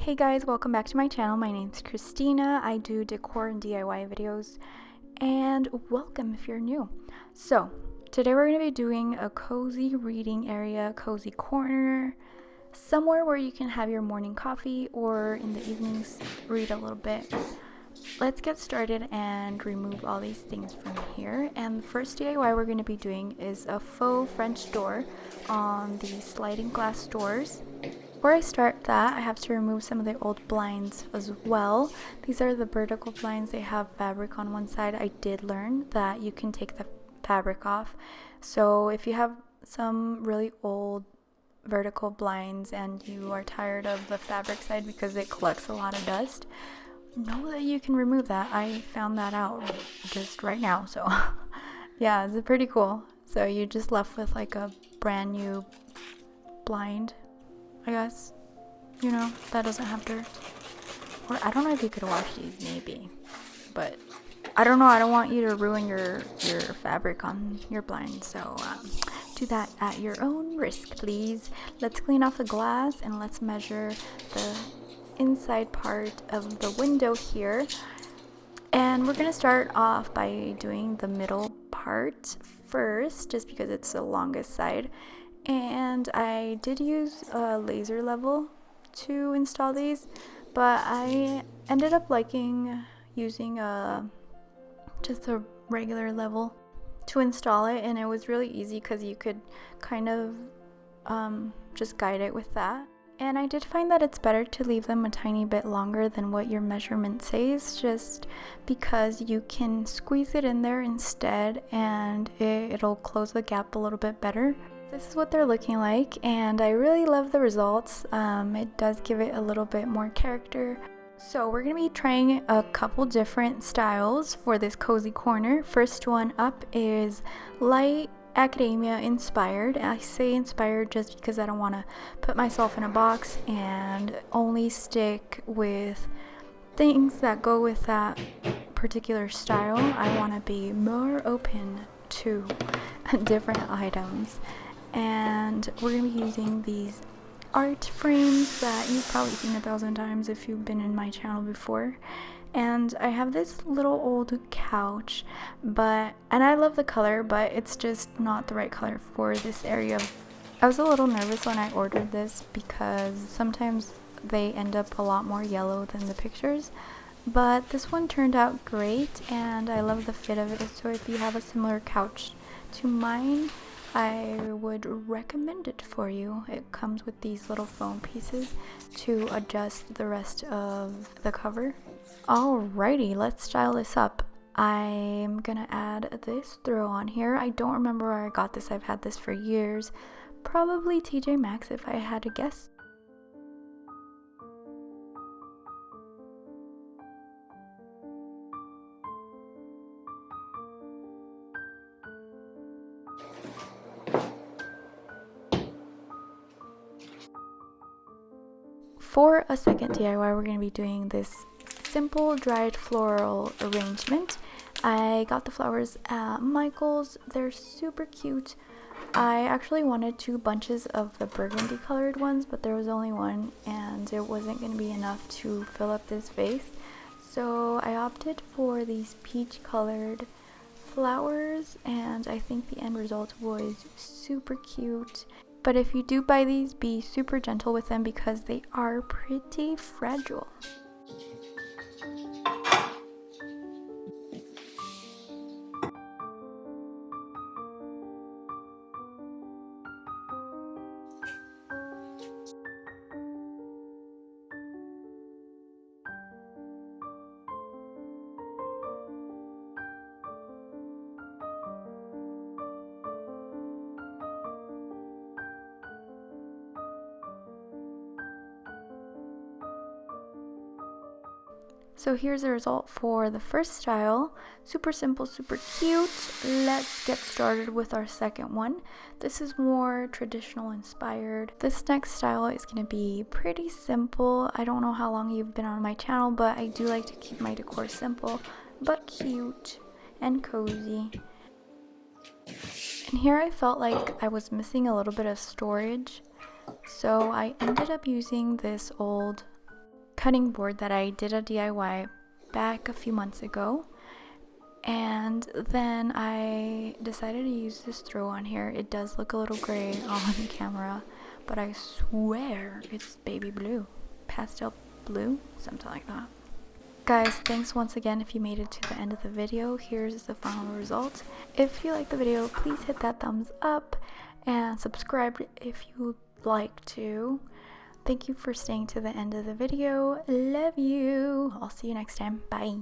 Hey guys, welcome back to my channel. My name's Christina. I do decor and DIY videos, and welcome if you're new. So today we're going to be doing a cozy reading area, cozy corner, somewhere where you can have your morning coffee or in the evenings read a little bit. Let's get started and remove all these things from here. And the first DIY we're going to be doing is a faux French door on the sliding glass doors. Before I start that, I have to remove some of the old blinds as well. These are the vertical blinds. They have fabric on one side. I did learn that you can take the fabric off. So if you have some really old vertical blinds and you are tired of the fabric side because it collects a lot of dust, know that you can remove that. I found that out just right now. So yeah, it's pretty cool. So you're just left with like a brand new blind, I guess, you know, that doesn't have dirt. Or I don't know if you could wash these, maybe, but I don't know. I don't want you to ruin your fabric on your blind, so do that at your own risk, please. Let's clean off the glass and let's measure the inside part of the window here. And we're gonna start off by doing the middle part first, just because it's the longest side. And I did use a laser level to install these, but I ended up liking using just a regular level to install it, and it was really easy because you could kind of just guide it with that. And I did find that it's better to leave them a tiny bit longer than what your measurement says, just because you can squeeze it in there instead and it'll close the gap a little bit better. This is what they're looking like, and I really love the results. It does give it a little bit more character. So we're going to be trying a couple different styles for this cozy corner. First one up is light academia inspired. I say inspired just because I don't want to put myself in a box and only stick with things that go with that particular style. I want to be more open to different items. And we're going to be using these art frames that you've probably seen 1,000 times if you've been in my channel before. And I have this little old couch, and I love the color, but it's just not the right color for this area. I was a little nervous when I ordered this because sometimes they end up a lot more yellow than the pictures. But this one turned out great, and I love the fit of it. So if you have a similar couch to mine, I would recommend it for you. It comes with these little foam pieces to adjust the rest of the cover. Alrighty, let's style this up. I'm gonna add this throw on here. I don't remember where I got this. I've had this for years. Probably TJ Maxx if I had to guess. For a second DIY, we're going to be doing this simple dried floral arrangement. I got the flowers at Michael's. They're super cute. I actually wanted 2 bunches of the burgundy colored ones, but there was only one and it wasn't going to be enough to fill up this vase. So I opted for these peach colored flowers, and I think the end result was super cute. But if you do buy these, be super gentle with them because they are pretty fragile. So here's the result for the first style. Super simple, super cute. Let's get started with our second one. This is more traditional inspired. This next style is going to be pretty simple. I don't know how long you've been on my channel, but I do like to keep my decor simple, but cute and cozy. And here I felt like I was missing a little bit of storage. So I ended up using this old cutting board that I did a DIY back a few months ago. And then I decided to use this throw on here. It does look a little gray on camera, but I swear it's baby blue, pastel blue, something like that. Guys, thanks once again if you made it to the end of the video. Here's the final result. If you like the video, please hit that thumbs up and subscribe if you'd like to. Thank you for staying to the end of the video. Love you. I'll see you next time. Bye.